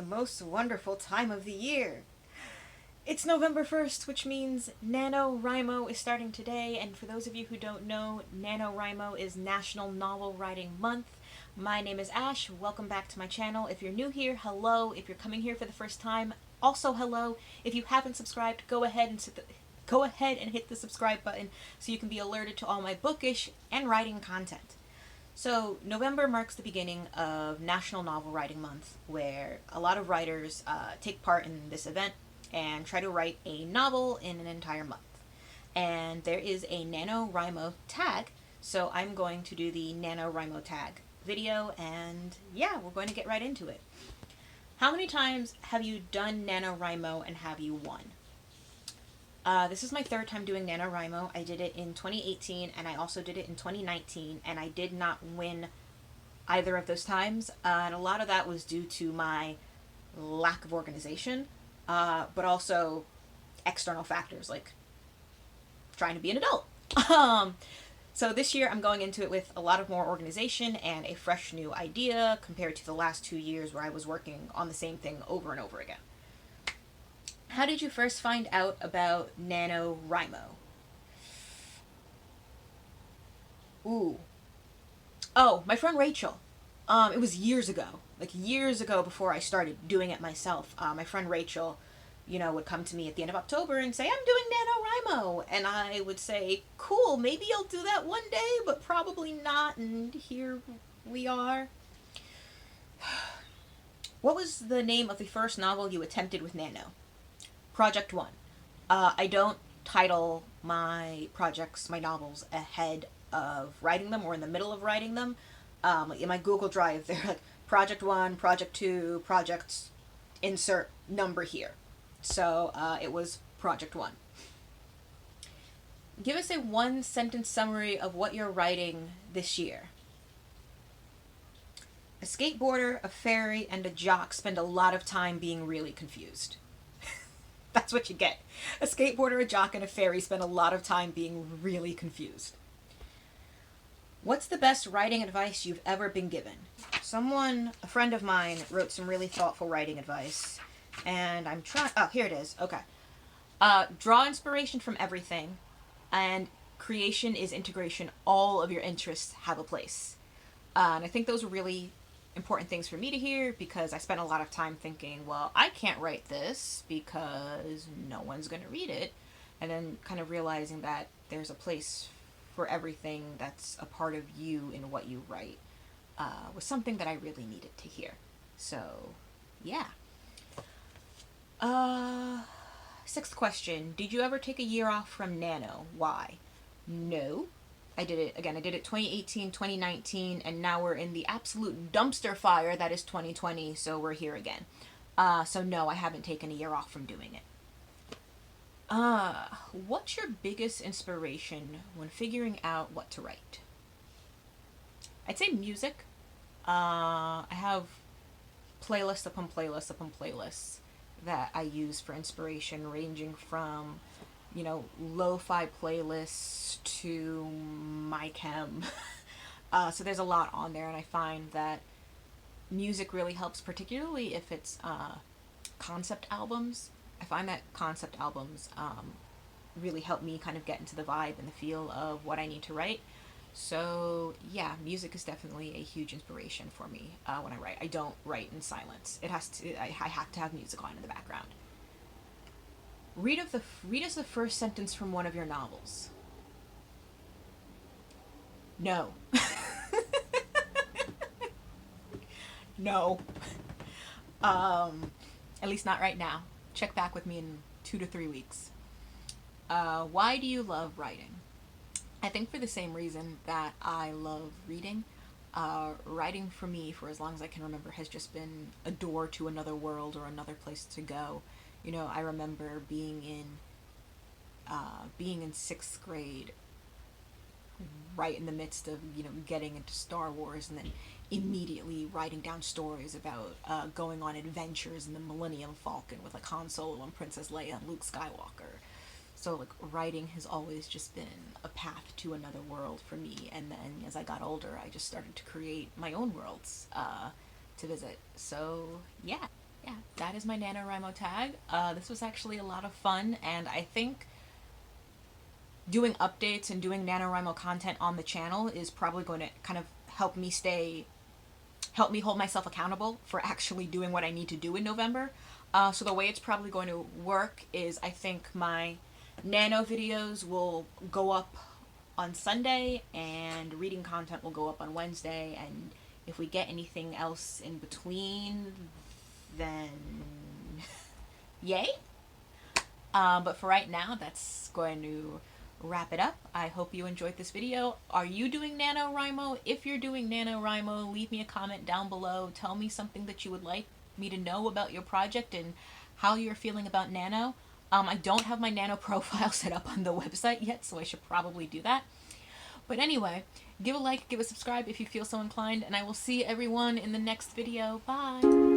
most wonderful time of the year. It's November 1st, which means NaNoWriMo is starting today, and for those of you who don't know, NaNoWriMo is National Novel Writing Month. My name is Ash. Welcome back to my channel. If you're new here, hello. If you're coming here for the first time, also hello. If you haven't subscribed, go ahead and hit the subscribe button so you can be alerted to all my bookish and writing content. So November marks the beginning of National Novel Writing Month, where a lot of writers take part in this event and try to write a novel in an entire month. And there is a NaNoWriMo tag, so I'm going to do the NaNoWriMo tag video, and yeah, we're going to get right into it. How many times have you done NaNoWriMo and have you won? This is my third time doing NaNoWriMo. I did it in 2018 and I also did it in 2019, and I did not win either of those times, and a lot of that was due to my lack of organization, but also external factors like trying to be an adult. So this year I'm going into it with a lot of more organization and a fresh new idea compared to the last 2 years where I was working on the same thing over and over again. How did you first find out about NaNoWriMo? Ooh. Oh, my friend Rachel. It was years ago. Like years ago before I started doing it myself. My friend Rachel, would come to me at the end of October and say, I'm doing NaNoWriMo. And I would say, cool, maybe I'll do that one day, but probably not. And here we are. What was the name of the first novel you attempted with Nano? Project 1. I don't title my projects, my novels, ahead of writing them or in the middle of writing them. In my Google Drive, they're like Project 1, Project 2, Projects, insert number here. So it was Project 1. Give us a one-sentence summary of what you're writing this year. A skateboarder, a fairy, and a jock spend a lot of time being really confused. That's what you get. A skateboarder, a jock, and a fairy spend a lot of time being really confused. What's the best writing advice you've ever been given? A friend of mine, wrote some really thoughtful writing advice, and I'm trying, oh, here it is, okay. Draw inspiration from everything, and creation is integration. All of your interests have a place. And I think those are really important things for me to hear, because I spent a lot of time thinking, well, I can't write this because no one's going to read it, and then kind of realizing that there's a place for everything that's a part of you in what you write, was something that I really needed to hear. So, yeah. Sixth question. Did you ever take a year off from Nano? Why? No. I did it 2018, 2019, and now we're in the absolute dumpster fire that is 2020, so we're here again. So no, I haven't taken a year off from doing it. What's your biggest inspiration when figuring out what to write? I'd say music. I have playlist upon playlist upon playlists that I use for inspiration, ranging from lo-fi playlists to my chem. So there's a lot on there, and I find that music really helps, particularly if it's concept albums. I find that concept albums really help me kind of get into the vibe and the feel of what I need to write. So yeah, music is definitely a huge inspiration for me when I write. I don't write in silence. I have to have music on in the background. Read us the first sentence from one of your novels. No. No. At least not right now. Check back with me in 2 to 3 weeks. Why do you love writing? I think for the same reason that I love reading. Writing for me, for as long as I can remember, has just been a door to another world or another place to go. I remember being in 6th grade, right in the midst of, getting into Star Wars, and then immediately writing down stories about going on adventures in the Millennium Falcon with like Han Solo and Princess Leia and Luke Skywalker. So like writing has always just been a path to another world for me, and then as I got older I just started to create my own worlds to visit. So yeah. yeah, that is my NaNoWriMo tag. This was actually a lot of fun, and I think doing updates and doing NaNoWriMo content on the channel is probably going to kind of help me hold myself accountable for actually doing what I need to do in November. So the way it's probably going to work is I think my Nano videos will go up on Sunday and reading content will go up on Wednesday, and if we get anything else in between, then yay. But for right now, that's going to wrap it up. I hope you enjoyed this video. Are you doing NaNoWriMo? If you're doing NaNoWriMo, leave me a comment down below. Tell me something that you would like me to know about your project and how you're feeling about Nano. I don't have my Nano profile set up on the website yet, so I should probably do that. But anyway, give a like, give a subscribe if you feel so inclined, and I will see everyone in the next video. Bye!